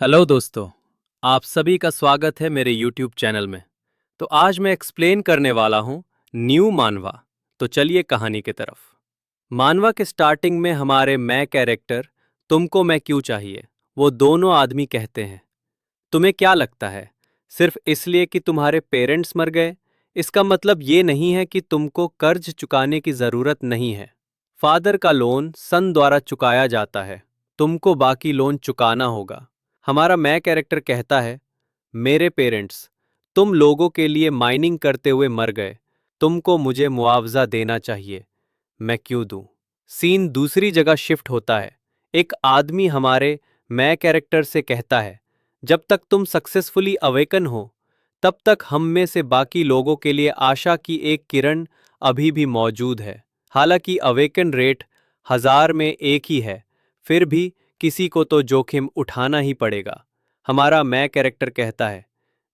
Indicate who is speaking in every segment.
Speaker 1: Hello दोस्तों। आप सभी का स्वागत है मेरे YouTube चैनल में। तो आज मैं एक्सप्लेन करने वाला हूँ न्यू मानवा। तो चलिए कहानी की तरफ। मानवा के स्टार्टिंग में हमारे मैं कैरेक्टर तुमको मैं क्यों चाहिए वो दोनों आदमी कहते हैं, तुम्हें क्या लगता है सिर्फ इसलिए कि तुम्हारे पेरेंट्स मर गए? इसका मतलब ये नहीं है कि तुमको कर्ज चुकाने की जरूरत नहीं है। फादर का लोन सन द्वारा चुकाया जाता है, तुमको बाकी लोन चुकाना होगा। हमारा मैं कैरेक्टर कहता है, मेरे पेरेंट्स तुम लोगों के लिए माइनिंग करते हुए मर गए, तुमको मुझे मुआवजा देना चाहिए। मैं क्यों दूं? सीन दूसरी जगह शिफ्ट होता है। एक आदमी हमारे मैं कैरेक्टर से कहता है, जब तक तुम सक्सेसफुली अवेकन हो तब तक हम में से बाकी लोगों के लिए आशा की एक किरण अभी भी मौजूद है। हालांकि अवेकन रेट 1000 में एक ही है, फिर भी किसी को तो जोखिम उठाना ही पड़ेगा। हमारा मैं कैरेक्टर कहता है,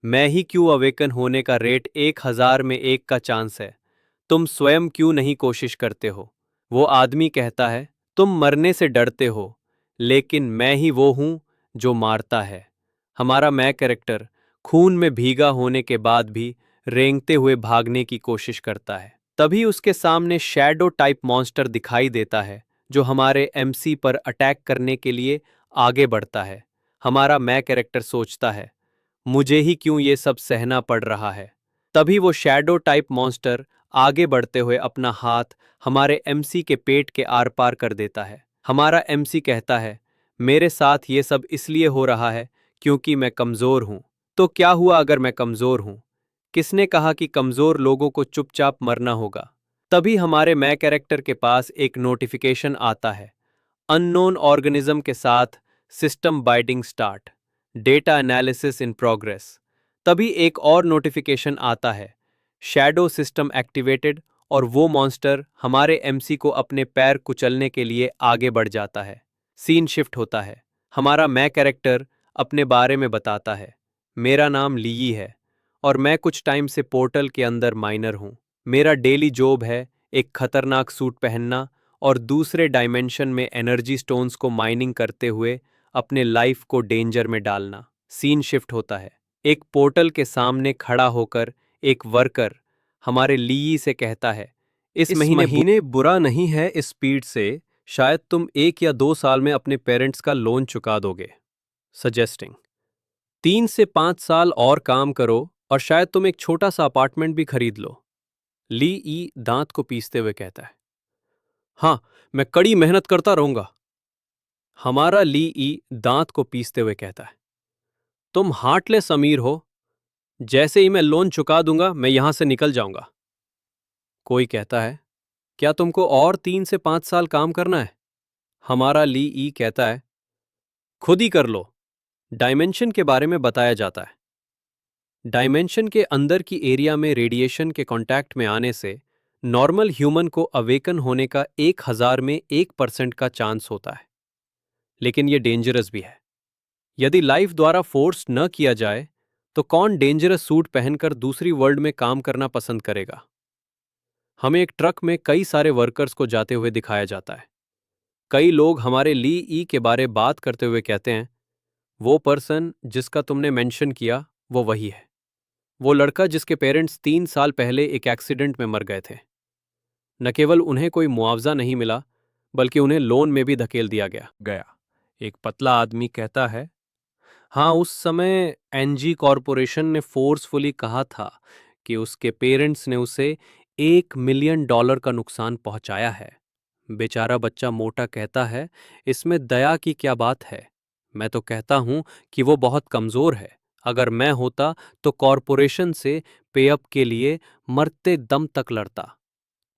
Speaker 1: मैं ही क्यों अवेकन होने का रेट 1000 में एक का चांस है, तुम स्वयं क्यों नहीं कोशिश करते हो? वो आदमी कहता है, तुम मरने से डरते हो, लेकिन मैं ही वो हूं जो मारता है। हमारा मैं कैरेक्टर खून में भीगा होने के बाद भी रेंगते हुए भागने की कोशिश करता है। तभी उसके सामने शैडो टाइप मॉन्स्टर दिखाई देता है जो हमारे एमसी पर अटैक करने के लिए आगे बढ़ता है। हमारा मैं कैरेक्टर सोचता है, मुझे ही क्यों ये सब सहना पड़ रहा है? तभी वो शैडो टाइप मॉन्स्टर आगे बढ़ते हुए अपना हाथ हमारे एमसी के पेट के आर पार कर देता है। हमारा एमसी कहता है, मेरे साथ ये सब इसलिए हो रहा है क्योंकि मैं कमजोर हूं। तो क्या हुआ अगर मैं कमजोर हूं? किसने कहा कि कमजोर लोगों को चुपचाप मरना होगा? तभी हमारे मैं कैरेक्टर के पास एक नोटिफिकेशन आता है, अननोन ऑर्गेनिज्म के साथ system biting start, data analysis in progress. तभी एक और नोटिफिकेशन आता है, शैडो सिस्टम एक्टिवेटेड, और वो मॉन्स्टर हमारे एमसी को अपने पैर कुचलने के लिए आगे बढ़ जाता है। सीन शिफ्ट होता है। हमारा मैं कैरेक्टर अपने बारे में बताता है, मेरा नाम लीई है और मैं कुछ टाइम से पोर्टल के अंदर माइनर हूँ। मेरा डेली जॉब है एक खतरनाक सूट पहनना और दूसरे डायमेंशन में एनर्जी स्टोन्स को माइनिंग करते हुए अपने लाइफ को डेंजर में डालना। सीन शिफ्ट होता है। एक पोर्टल के सामने खड़ा होकर एक वर्कर हमारे लीई से कहता है, इस महीने बुरा नहीं है, इस स्पीड से शायद तुम 1 या 2 साल में अपने पेरेंट्स का लोन चुका दोगे। सजेस्टिंग 3 से 5 साल और काम करो और शायद तुम एक छोटा सा अपार्टमेंट भी खरीद लो। ली ई दांत को पीसते हुए कहता है, हाँ, मैं कड़ी मेहनत करता रहूंगा। हमारा ली ई दांत को पीसते हुए कहता है, तुम हार्टलेस अमीर हो, जैसे ही मैं लोन चुका दूंगा मैं यहां से निकल जाऊंगा। कोई कहता है, क्या तुमको और 3 से 5 साल काम करना है? हमारा ली ई कहता है, खुद ही कर लो। डायमेंशन के बारे में बताया जाता है। डायमेंशन के अंदर की एरिया में रेडिएशन के कांटेक्ट में आने से नॉर्मल ह्यूमन को अवेकन होने का 1000 में 1% का चांस होता है। लेकिन यह डेंजरस भी है। यदि लाइफ द्वारा फोर्स न किया जाए तो कौन डेंजरस सूट पहनकर दूसरी वर्ल्ड में काम करना पसंद करेगा? हमें एक ट्रक में कई सारे वर्कर्स को जाते हुए दिखाया जाता है। कई लोग हमारे ली ई के बारे बात करते हुए कहते हैं, वो पर्सन जिसका तुमने मेंशन किया वो वही है, वो लड़का जिसके पेरेंट्स 3 साल पहले एक एक्सीडेंट में मर गए थे। न केवल उन्हें कोई मुआवजा नहीं मिला बल्कि उन्हें लोन में भी धकेल दिया गया। एक पतला आदमी कहता है, हाँ, उस समय एनजी कॉरपोरेशन ने फोर्सफुली कहा था कि उसके पेरेंट्स ने उसे $1 मिलियन का नुकसान पहुंचाया है। बेचारा बच्चा मोटा कहता है, इसमें दया की क्या बात है? मैं तो कहता हूं कि वो बहुत कमजोर है। अगर मैं होता तो कॉरपोरेशन से पेअप के लिए मरते दम तक लड़ता।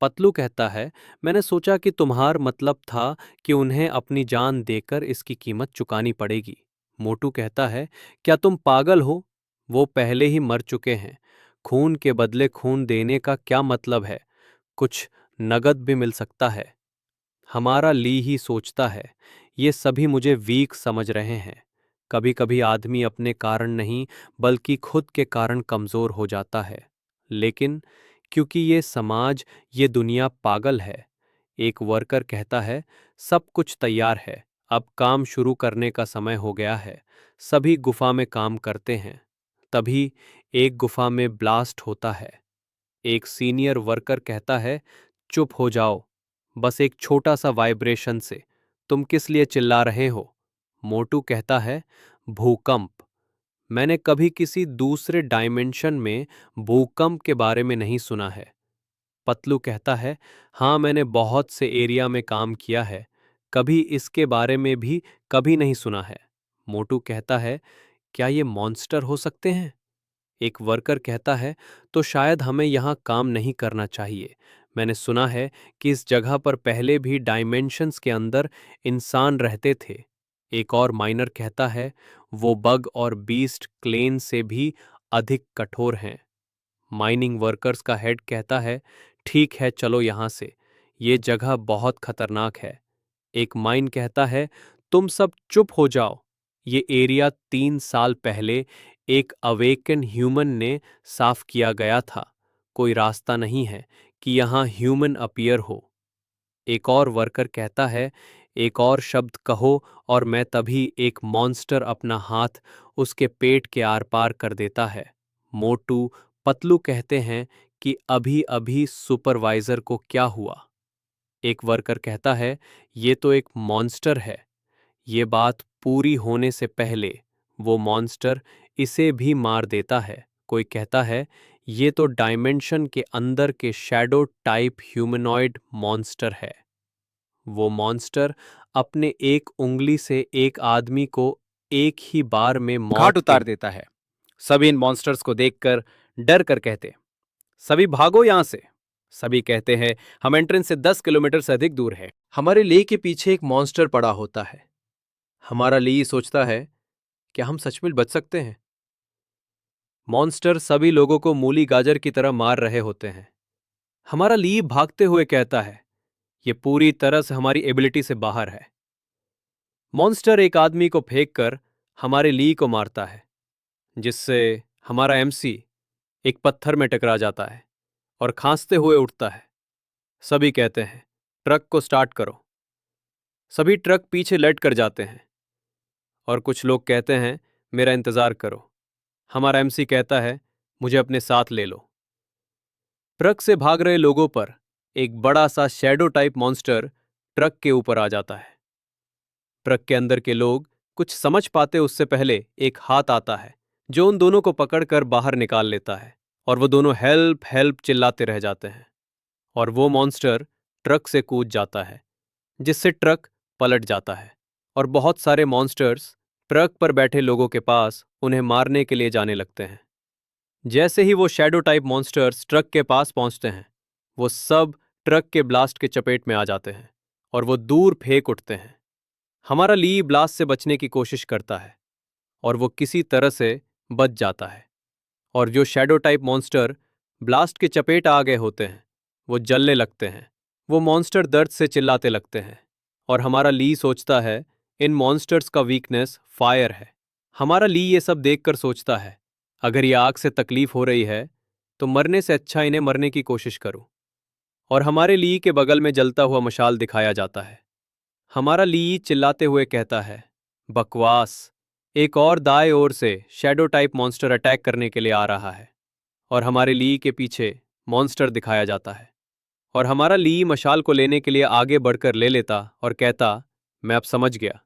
Speaker 1: पतलू कहता है, मैंने सोचा कि तुम्हार मतलब था कि उन्हें अपनी जान देकर इसकी कीमत चुकानी पड़ेगी। मोटू कहता है, क्या तुम पागल हो? वो पहले ही मर चुके हैं। खून के बदले खून देने का क्या मतलब है? कुछ नगद भी मिल सकता है। हमारा ली ही सोचता है, ये सभी मुझे वीक समझ रहे हैं। कभी कभी आदमी अपने कारण नहीं बल्कि खुद के कारण कमजोर हो जाता है। लेकिन क्योंकि ये समाज, ये दुनिया पागल है। एक वर्कर कहता है, सब कुछ तैयार है, अब काम शुरू करने का समय हो गया है। सभी गुफा में काम करते हैं। तभी एक गुफा में ब्लास्ट होता है। एक सीनियर वर्कर कहता है, चुप हो जाओ, बस एक छोटा सा वाइब्रेशन से। तुम किस लिए चिल्ला रहे हो? मोटू कहता है, भूकंप। मैंने कभी किसी दूसरे डायमेंशन में भूकंप के बारे में नहीं सुना है। पतलू कहता है, हाँ, मैंने बहुत से एरिया में काम किया है, कभी इसके बारे में भी कभी नहीं सुना है। मोटू कहता है, क्या ये मॉन्स्टर हो सकते हैं? एक वर्कर कहता है, तो शायद हमें यहाँ काम नहीं करना चाहिए। मैंने सुना है कि इस जगह पर पहले भी डायमेंशंस के अंदर इंसान रहते थे। एक और माइनर कहता है, वो बग और बीस्ट क्लेन से भी अधिक कठोर हैं। माइनिंग वर्कर्स का हेड कहता है, ठीक है, चलो यहाँ से, ये जगह बहुत खतरनाक है। एक माइन कहता है, तुम सब चुप हो जाओ, ये एरिया 3 साल पहले एक अवेकन ह्यूमन ने साफ किया गया था। कोई रास्ता नहीं है कि यहाँ ह्यूमन अपीयर हो। एक और वर्कर कहता है, एक और शब्द कहो और मैं तभी एक मॉन्स्टर अपना हाथ उसके पेट के आर पार कर देता है। मोटू पतलू कहते हैं कि अभी अभी सुपरवाइजर को क्या हुआ? एक वर्कर कहता है, ये तो एक मॉन्स्टर है। ये बात पूरी होने से पहले वो मॉन्स्टर इसे भी मार देता है। कोई कहता है, ये तो डायमेंशन के अंदर के शैडो टाइप ह्यूमनॉइड मॉन्स्टर है। वो मॉन्स्टर अपने एक उंगली से एक आदमी को एक ही बार में
Speaker 2: घाट उतार देता है। सभी इन मॉन्स्टर्स को देखकर डर कर कहते, सभी भागो यहां से। सभी कहते हैं, हम एंट्रेंस से 10 किलोमीटर से अधिक दूर है।
Speaker 1: हमारे ली के पीछे एक मॉन्स्टर पड़ा होता है। हमारा ली सोचता है, क्या हम सच में बच सकते हैं? मॉन्स्टर सभी लोगों को मूली गाजर की तरह मार रहे होते हैं। हमारा ली भागते हुए कहता है, यह पूरी तरह से हमारी एबिलिटी से बाहर है। मॉन्स्टर एक आदमी को फेंककर हमारे ली को मारता है, जिससे हमारा एमसी एक पत्थर में टकरा जाता है और खांसते हुए उठता है। सभी कहते हैं, ट्रक को स्टार्ट करो। सभी ट्रक पीछे लट कर जाते हैं और कुछ लोग कहते हैं, मेरा इंतजार करो। हमारा एमसी कहता है, मुझे अपने साथ ले लो। ट्रक से भाग रहे लोगों पर एक बड़ा सा शैडो टाइप मॉन्स्टर ट्रक के ऊपर आ जाता है। ट्रक के अंदर के लोग कुछ समझ पाते उससे पहले एक हाथ आता है जो उन दोनों को पकड़कर बाहर निकाल लेता है और वो दोनों हेल्प हेल्प चिल्लाते रह जाते हैं। और वो मॉन्स्टर ट्रक से कूद जाता है, जिससे ट्रक पलट जाता है और बहुत सारे मॉन्स्टर्स ट्रक पर बैठे लोगों के पास उन्हें मारने के लिए जाने लगते हैं। जैसे ही वो शैडो टाइप मॉन्स्टर्स ट्रक के पास पहुंचते हैं, वो सब ट्रक के ब्लास्ट के चपेट में आ जाते हैं और वो दूर फेंक उठते हैं। हमारा ली ब्लास्ट से बचने की कोशिश करता है और वो किसी तरह से बच जाता है। और जो शैडो टाइप मॉन्स्टर ब्लास्ट के चपेट आ गए होते हैं, वो जलने लगते हैं। वो मॉन्स्टर दर्द से चिल्लाते लगते हैं और हमारा ली सोचता है, इन मॉन्स्टर्स का वीकनेस फायर है। हमारा ली ये सब देखकर सोचता है, अगर ये आग से तकलीफ हो रही है तो मरने से अच्छा इन्हें मरने की कोशिश करूं। और हमारे ली के बगल में जलता हुआ मशाल दिखाया जाता है। हमारा ली चिल्लाते हुए कहता है, बकवास। एक और दाएं ओर से शैडो टाइप मॉन्स्टर अटैक करने के लिए आ रहा है और हमारे ली के पीछे मॉन्स्टर दिखाया जाता है। और हमारा ली मशाल को लेने के लिए आगे बढ़कर ले लेता और कहता, मैं अब समझ गया।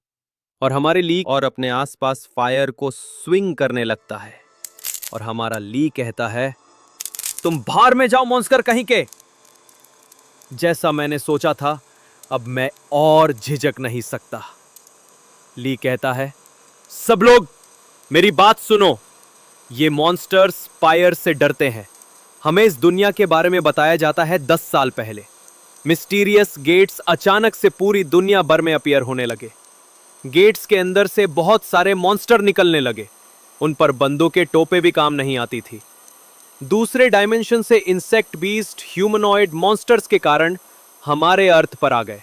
Speaker 1: और हमारे ली
Speaker 2: और अपने आसपास फायर को स्विंग करने लगता है।
Speaker 1: और हमारा ली कहता है, तुम बाहर में जाओ मॉन्स्टर कहीं के। जैसा मैंने सोचा था, अब मैं और झिझक नहीं सकता। ली कहता है, सब लोग मेरी बात सुनो। ये मॉन्स्टर्स फायर से डरते हैं। हमें इस दुनिया के बारे में बताया जाता है 10 साल पहले। मिस्टीरियस गेट्स अचानक से पूरी दुनिया भर में अपीयर होने लगे। गेट्स के अंदर से बहुत सारे मॉन्स्टर निकलने लगे। उन पर बंदूकें टोपे भी काम नहीं आती थी। दूसरे डायमेंशन से इंसेक्ट बीस्ट ह्यूमनॉइड मॉन्स्टर्स के कारण हमारे अर्थ पर आ गए।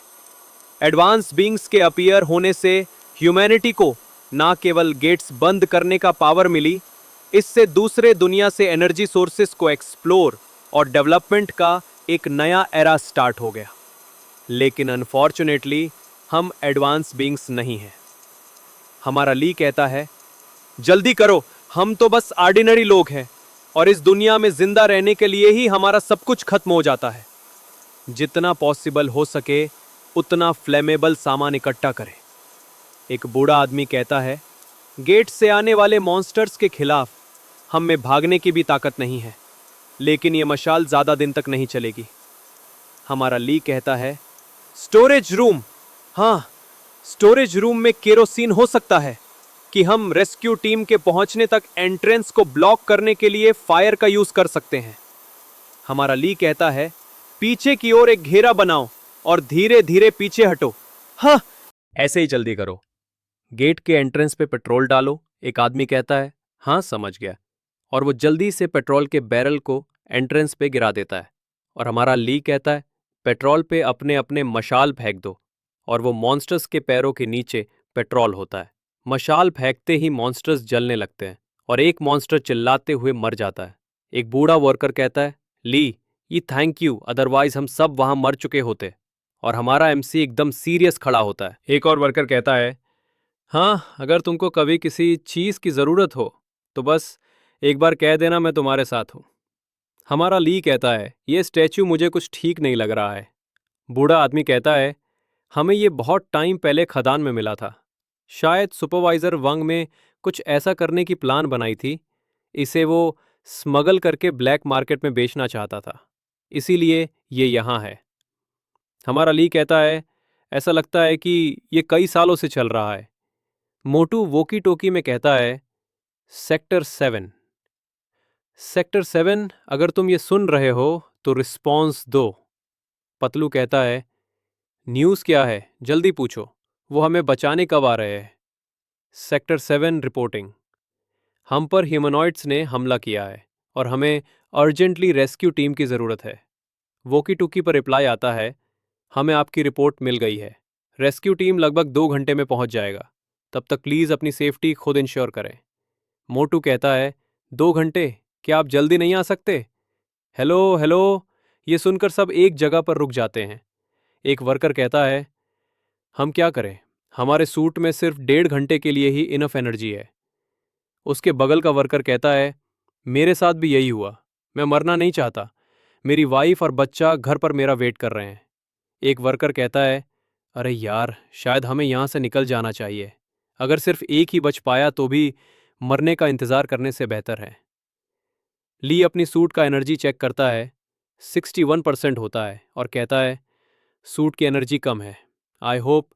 Speaker 1: एडवांस बींग्स के अपीयर होने से ह्यूमैनिटी को ना केवल गेट्स बंद करने का पावर मिली, इससे दूसरे दुनिया से एनर्जी सोर्सेस को एक्सप्लोर और डेवलपमेंट का एक नया एरा स्टार्ट हो गया। लेकिन अनफॉर्चुनेटली
Speaker 2: हम एडवांस बीइंग्स नहीं हैं। हमारा ली कहता है, जल्दी करो, हम तो बस ऑर्डिनरी लोग हैं और इस दुनिया में जिंदा रहने के लिए ही हमारा सब कुछ खत्म हो जाता है। जितना पॉसिबल हो सके उतना फ्लेमेबल सामान इकट्ठा करें। एक बूढ़ा आदमी कहता है, गेट से आने वाले मॉन्स्टर्स के खिलाफ हम में भागने की भी ताकत नहीं है, लेकिन ये मशाल ज्यादा दिन तक नहीं चलेगी। हमारा ली कहता है, स्टोरेज रूम। हाँ, स्टोरेज रूम में केरोसिन हो सकता है कि हम रेस्क्यू टीम के पहुंचने तक एंट्रेंस को ब्लॉक करने के लिए फायर का यूज कर सकते हैं। हमारा ली कहता है, पीछे की ओर एक घेरा बनाओ और धीरे धीरे पीछे हटो। हाँ, ऐसे ही जल्दी करो। गेट के एंट्रेंस पे पेट्रोल डालो, एक आदमी कहता है। हाँ, समझ गया। और वो जल्दी से पेट्रोल के बैरल को एंट्रेंस पे गिरा देता है। और हमारा ली कहता है, पेट्रोल पे अपने अपने मशाल फेंक दो। और वो मॉन्स्टर्स के पैरों के नीचे पेट्रोल होता है। मशाल फेंकते ही मॉन्स्टर्स जलने लगते हैं और एक मॉन्स्टर चिल्लाते हुए मर जाता है। एक बूढ़ा वर्कर कहता है, ली, ये थैंक यू, अदरवाइज हम सब वहां मर चुके होते। और हमारा एमसी एकदम सीरियस खड़ा होता है। एक और वर्कर कहता है, हाँ, अगर तुमको कभी किसी चीज की जरूरत हो तो बस एक बार कह देना, मैं तुम्हारे साथ हूं। हमारा ली कहता है, ये स्टैच्यू मुझे कुछ ठीक नहीं लग रहा है। बूढ़ा आदमी कहता है, हमें ये बहुत टाइम पहले खदान में मिला था। शायद सुपरवाइजर वंग में कुछ ऐसा करने की प्लान बनाई थी। इसे वो स्मगल करके ब्लैक मार्केट में बेचना चाहता था, इसीलिए ये यहाँ है। हमारा ली कहता है, ऐसा लगता है कि ये कई सालों से चल रहा है। मोटू वोकी टोकी में कहता है, सेक्टर 7। सेक्टर 7, अगर तुम ये सुन रहे हो तो रिस्पॉन्स दो। पतलू कहता है, न्यूज़ क्या है, जल्दी पूछो, वो हमें बचाने कब आ रहे हैं। सेक्टर 7 रिपोर्टिंग, हम पर ह्यूमनॉइड्स ने हमला किया है और हमें अर्जेंटली रेस्क्यू टीम की ज़रूरत है। वोकी टोकी पर रिप्लाई आता है, हमें आपकी रिपोर्ट मिल गई है। रेस्क्यू टीम लगभग 2 घंटे में पहुंच जाएगा। तब तक प्लीज़ अपनी सेफ्टी खुद इंश्योर करें। मोटू कहता है, 2 घंटे, क्या आप जल्दी नहीं आ सकते? हेलो हेलो, ये सुनकर सब एक जगह पर रुक जाते हैं। एक वर्कर कहता है, हम क्या करें, हमारे सूट में सिर्फ 1.5 घंटे के लिए ही इनफ एनर्जी है। उसके बगल का वर्कर कहता है, मेरे साथ भी यही हुआ, मैं मरना नहीं चाहता, मेरी वाइफ और बच्चा घर पर मेरा वेट कर रहे हैं। एक वर्कर कहता है, अरे यार, शायद हमें यहाँ से निकल जाना चाहिए। अगर सिर्फ एक ही बच पाया तो भी मरने का इंतजार करने से बेहतर है। ली अपनी सूट का एनर्जी चेक करता है, 61% होता है और कहता है, सूट की एनर्जी कम है। आई होप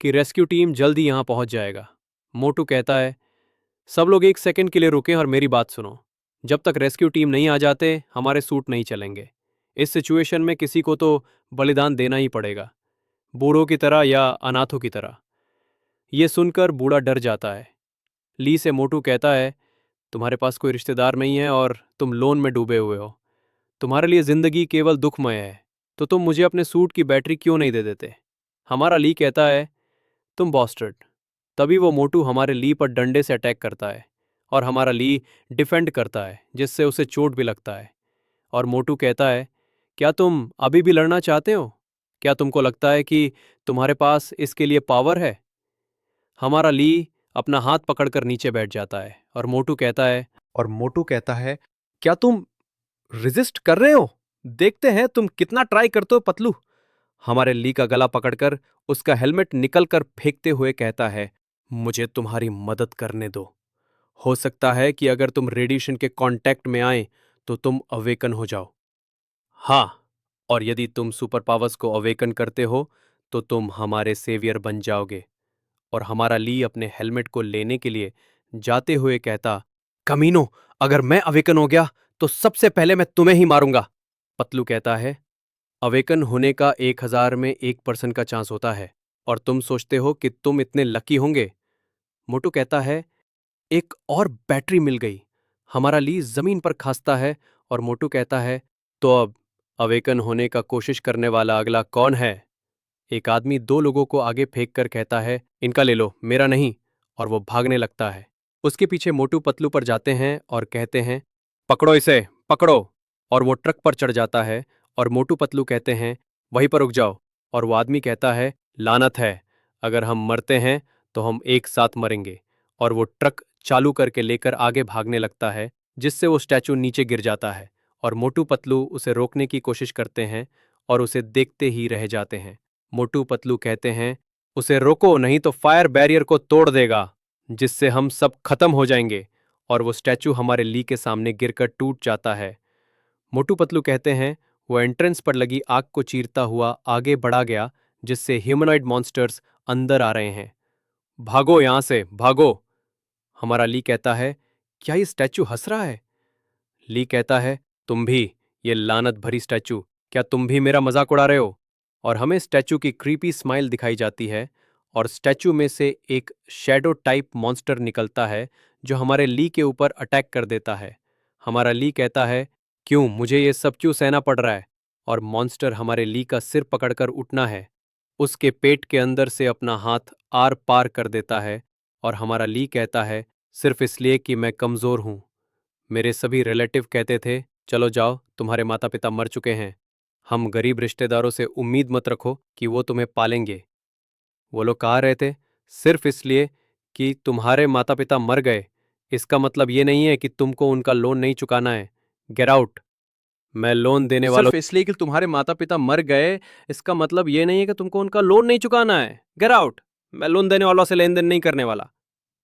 Speaker 2: कि रेस्क्यू टीम जल्द ही यहाँ पहुँच जाएगा। मोटू कहता है, सब लोग 1 सेकंड के लिए रुकें और मेरी बात सुनो। जब तक रेस्क्यू टीम नहीं आ जाते हमारे सूट नहीं चलेंगे। इस सिचुएशन में किसी को तो बलिदान देना ही पड़ेगा, बूढ़ों की तरह या अनाथों की तरह। ये सुनकर बूढ़ा डर जाता है। ली से मोटू कहता है, तुम्हारे पास कोई रिश्तेदार नहीं है और तुम लोन में डूबे हुए हो। तुम्हारे लिए जिंदगी केवल दुखमय है, तो तुम मुझे अपने सूट की बैटरी क्यों नहीं दे देते? हमारा ली कहता है, तुम बॉस्टर्ड। तभी वो मोटू हमारे ली पर डंडे से अटैक करता है और हमारा ली डिफेंड करता है, जिससे उसे चोट भी लगता है। और मोटू कहता है, क्या तुम अभी भी लड़ना चाहते हो? क्या तुमको लगता है कि तुम्हारे पास इसके लिए पावर है? हमारा ली अपना हाथ पकड़कर नीचे बैठ जाता है और मोटू कहता है, क्या तुम रेजिस्ट कर रहे हो? देखते हैं तुम कितना ट्राई करते हो, पतलू। हमारे ली का गला पकड़कर उसका हेलमेट निकल कर फेंकते हुए कहता है, मुझे तुम्हारी मदद करने दो। हो सकता है कि अगर तुम रेडिएशन के कांटेक्ट में आए तो तुम अवेकन हो जाओ। हाँ, और यदि तुम सुपर पावर्स को अवेकन करते हो तो तुम हमारे सेवियर बन जाओगे। और हमारा ली अपने हेलमेट को लेने के लिए जाते हुए कहता, कमीनो, अगर मैं अवेकन हो गया तो सबसे पहले मैं तुम्हें ही मारूंगा। पतलू कहता है, अवेकन होने का 1000 में 1% का चांस होता है और तुम सोचते हो कि तुम इतने लकी होंगे। मोटू कहता है, एक और बैटरी मिल गई। हमारा ली जमीन पर खांसता है और मोटू कहता है, तो अब अवेकन होने का कोशिश करने वाला अगला कौन है? एक आदमी 2 लोगों को आगे फेंक कर कहता है, इनका ले लो, मेरा नहीं। और वो भागने लगता है। उसके पीछे मोटू पतलू पर जाते हैं और कहते हैं, पकड़ो इसे, पकड़ो। और वो ट्रक पर चढ़ जाता है और मोटू पतलू कहते हैं, वहीं पर रुक जाओ। और वो आदमी कहता है, लानत है, अगर हम मरते हैं तो हम एक साथ मरेंगे। और वो ट्रक चालू करके लेकर आगे भागने लगता है, जिससे वो स्टैचू नीचे गिर जाता है और मोटू पतलू उसे रोकने की कोशिश करते हैं और उसे देखते ही रह जाते हैं। मोटू पतलू कहते हैं, उसे रोको नहीं तो फायर बैरियर को तोड़ देगा, जिससे हम सब खत्म हो जाएंगे। और वो स्टैचू हमारे ली के सामने गिरकर टूट जाता है। मोटू पतलू कहते हैं, वो एंट्रेंस पर लगी आग को चीरता हुआ आगे बढ़ा गया, जिससे ह्यूमनॉइड मॉन्स्टर्स अंदर आ रहे हैं। भागो यहां से, भागो। हमारा ली कहता है, क्या ये स्टैचू हंस रहा है? ली कहता है, तुम भी, ये लानत भरी स्टैचू, क्या तुम भी मेरा मजाक उड़ा रहे हो? और हमें स्टैचू की क्रीपी स्माइल दिखाई जाती है और स्टैचू में से एक शैडो टाइप मॉन्स्टर निकलता है जो हमारे ली के ऊपर अटैक कर देता है। हमारा ली कहता है, क्यों, मुझे ये सब क्यों सहना पड़ रहा है? और मॉन्स्टर हमारे ली का सिर पकड़कर उठना है, उसके पेट के अंदर से अपना हाथ आर पार कर देता है। और हमारा ली कहता है, सिर्फ इसलिए कि मैं कमजोर हूं। मेरे सभी रिलेटिव कहते थे, चलो जाओ, तुम्हारे माता पिता मर चुके हैं। हम गरीब रिश्तेदारों से उम्मीद मत रखो कि वो तुम्हें पालेंगे। वो लोग कह रहे थे, सिर्फ इसलिए कि तुम्हारे माता पिता मर गए, इसका मतलब ये नहीं है कि तुमको उनका लोन नहीं चुकाना है। Get out. मैं लोन देने वाला
Speaker 1: सिर्फ इसलिए कि तुम्हारे माता पिता मर गए, इसका मतलब ये नहीं है कि तुमको उनका लोन नहीं चुकाना है। Get out. मैं लोन देने वालों से लेन देन नहीं करने वाला।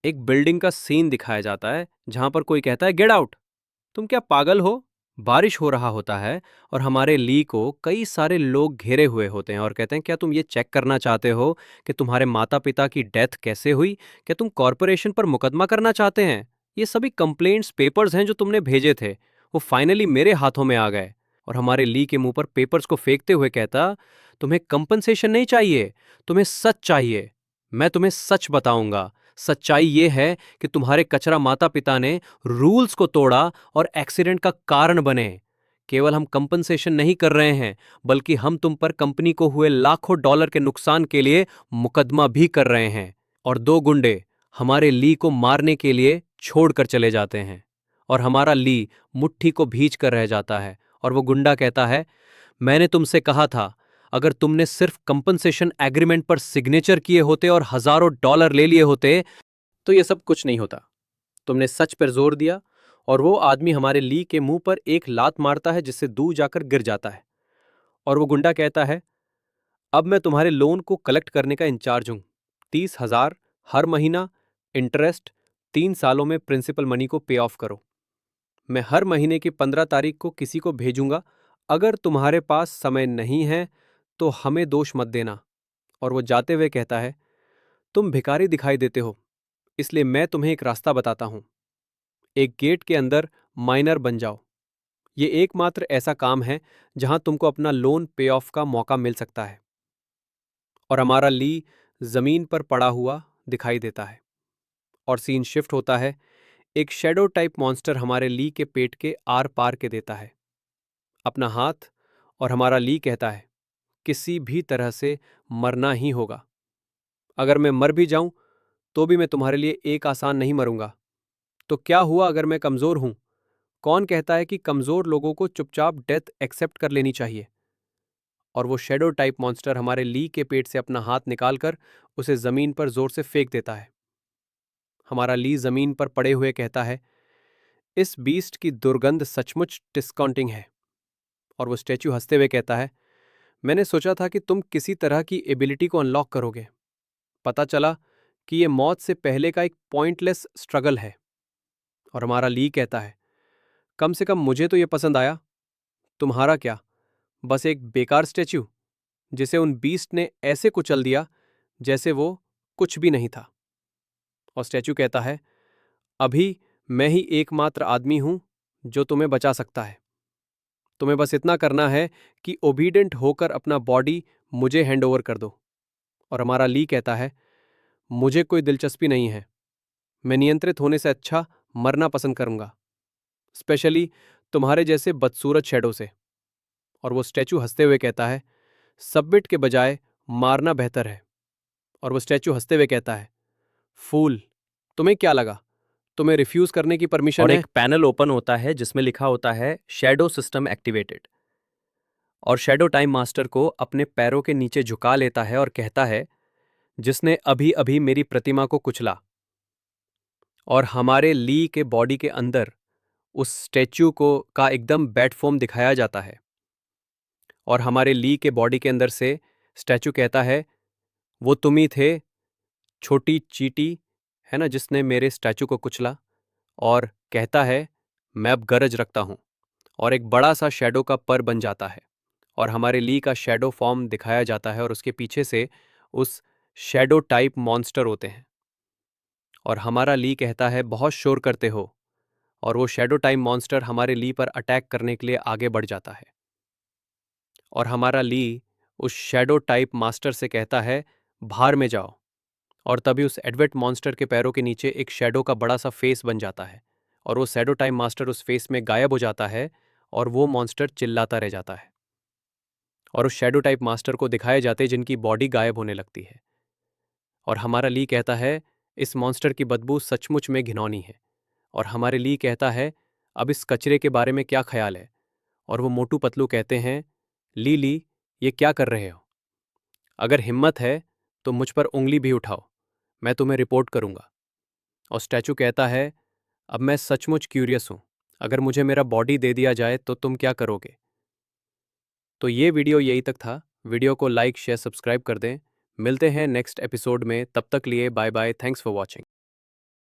Speaker 1: एक बिल्डिंग का सीन दिखाया जाता है जहां पर कोई कहता है, गेट आउट। तुम क्या पागल हो? बारिश हो रहा होता है और हमारे ली को कई सारे लोग घेरे हुए होते हैं और कहते हैं, क्या तुम ये चेक करना चाहते हो कि तुम्हारे माता पिता की डेथ कैसे हुई? क्या तुम कॉरपोरेशन पर मुकदमा करना चाहते हैं? ये सभी कंप्लेंट्स पेपर्स हैं जो तुमने भेजे थे, वो फाइनली मेरे हाथों में आ गए। और हमारे ली के मुंह पर पेपर्स को फेंकते हुए कहता, तुम्हें कंपनसेशन नहीं चाहिए, तुम्हें सच चाहिए। मैं तुम्हें सच बताऊंगा। सच्चाई ये है कि तुम्हारे कचरा माता पिता ने रूल्स को तोड़ा और एक्सीडेंट का कारण बने। केवल हम कंपनसेशन नहीं कर रहे हैं, बल्कि हम तुम पर कंपनी को हुए लाखों डॉलर के नुकसान के लिए मुकदमा भी कर रहे हैं। और दो गुंडे हमारे ली को मारने के लिए छोड़कर चले जाते हैं और हमारा ली मुट्ठी को भींच कर रह जाता है। और वो गुंडा कहता है, मैंने तुमसे कहा था, अगर तुमने सिर्फ कंपनसेशन एग्रीमेंट पर सिग्नेचर किए होते और हजारों डॉलर ले लिए होते तो ये सब कुछ नहीं होता। तुमने सच पर जोर दिया और वो आदमी हमारे ली के मुंह पर एक लात मारता है जिससे दूर जाकर गिर जाता है। और वो गुंडा कहता है, अब मैं तुम्हारे लोन को कलेक्ट करने का इंचार्ज हूं। 30,000 हर महीना, इंटरेस्ट, 3 सालों में प्रिंसिपल मनी को पे ऑफ करो। मैं हर महीने की 15 तारीख को किसी को भेजूंगा। अगर तुम्हारे पास समय नहीं है तो हमें दोष मत देना। और वो जाते हुए कहता है, तुम भिखारी दिखाई देते हो, इसलिए मैं तुम्हें एक रास्ता बताता हूं। एक गेट के अंदर माइनर बन जाओ। ये एकमात्र ऐसा काम है जहां तुमको अपना लोन पे ऑफ का मौका मिल सकता है। और हमारा ली जमीन पर पड़ा हुआ दिखाई देता है और सीन शिफ्ट होता है। एक शैडो टाइप मॉन्स्टर हमारे ली के पेट के आर पार के देता है अपना हाथ। और हमारा ली कहता है, किसी भी तरह से मरना ही होगा। अगर मैं मर भी जाऊं तो भी मैं तुम्हारे लिए एक आसान नहीं मरूंगा। तो क्या हुआ अगर मैं कमजोर हूं? कौन कहता है कि कमजोर लोगों को चुपचाप डेथ एक्सेप्ट कर लेनी चाहिए? और वो शैडो टाइप मॉन्स्टर हमारे ली के पेट से अपना हाथ निकालकर उसे जमीन पर जोर से फेंक देता है। हमारा ली जमीन पर पड़े हुए कहता है, इस बीस्ट की दुर्गंध सचमुच डिस्काउंटिंग है। और वो स्टैचू हंसते हुए कहता है, मैंने सोचा था कि तुम किसी तरह की एबिलिटी को अनलॉक करोगे। पता चला कि ये मौत से पहले का एक पॉइंटलेस स्ट्रगल है। और हमारा ली कहता है, कम से कम मुझे तो ये पसंद आया। तुम्हारा क्या? बस एक बेकार स्टैच्यू जिसे उन बीस्ट ने ऐसे कुचल दिया जैसे वो कुछ भी नहीं था। और स्टैच्यू कहता है, अभी मैं ही एकमात्र आदमी हूं जो तुम्हें बचा सकता है। तुम्हें बस इतना करना है कि ओबीडेंट होकर अपना बॉडी मुझे हैंडओवर कर दो। और हमारा ली कहता है, मुझे कोई दिलचस्पी नहीं है। मैं नियंत्रित होने से अच्छा मरना पसंद करूंगा, स्पेशली तुम्हारे जैसे बदसूरत शैडो से। और वो स्टैचू हंसते हुए कहता है, सबमिट के बजाय मारना बेहतर है। और वो स्टैचू हंसते हुए कहता है, फूल, तुम्हें क्या लगा तुम्हें रिफ्यूज करने की परमिशन और
Speaker 2: है?
Speaker 1: एक पैनल ओपन होता है जिसमें लिखा होता है, शैडो सिस्टम एक्टिवेटेड। और शैडो टाइम मास्टर को अपने पैरों के नीचे झुका लेता है और कहता है,
Speaker 2: जिसने अभी अभी मेरी प्रतिमा को कुचला। और हमारे ली के बॉडी के अंदर उस स्टैच्यू को का एकदम बैट फॉर्म दिखाया जाता है। और हमारे ली के बॉडी के अंदर से स्टैच्यू कहता है, वो तुम ही थे छोटी चींटी, है ना, जिसने मेरे स्टैच्यू को कुचला। और कहता है, मैं अब गरज रखता हूं। और एक बड़ा सा शैडो का पर बन जाता है और हमारे ली का शैडो फॉर्म दिखाया जाता है और उसके पीछे से उस शैडो टाइप मॉन्स्टर होते हैं। और हमारा ली कहता है, बहुत शोर करते हो। और वो शैडो टाइप मॉन्स्टर हमारे ली पर अटैक करने के लिए आगे बढ़ जाता है। और हमारा ली उस शैडो टाइप मास्टर से कहता है, बाहर में जाओ। और तभी उस एडवेट मॉन्स्टर के पैरों के नीचे एक शैडो का बड़ा सा फेस बन जाता है और वो शैडो टाइप मास्टर उस फेस में गायब हो जाता है और वो मॉन्स्टर चिल्लाता रह जाता है। और उस शैडो टाइप मास्टर को दिखाए जाते जिनकी बॉडी गायब होने लगती है। और हमारा ली कहता है, इस मॉन्स्टर की बदबू सचमुच में घिनौनी है। और हमारे ली कहता है, अब इस कचरे के बारे में क्या ख्याल है। और वो मोटू पतलू कहते हैं, ली ये क्या कर रहे हो? अगर हिम्मत है तो मुझ पर उंगली भी उठाओ, मैं तुम्हें रिपोर्ट करूंगा। और स्टैचू कहता है, अब मैं सचमुच क्यूरियस हूं, अगर मुझे मेरा बॉडी दे दिया जाए तो तुम क्या करोगे? तो ये वीडियो यही तक था। वीडियो को लाइक शेयर सब्सक्राइब कर दें। मिलते हैं नेक्स्ट एपिसोड में, तब तक लिए bye bye, thanks for watching.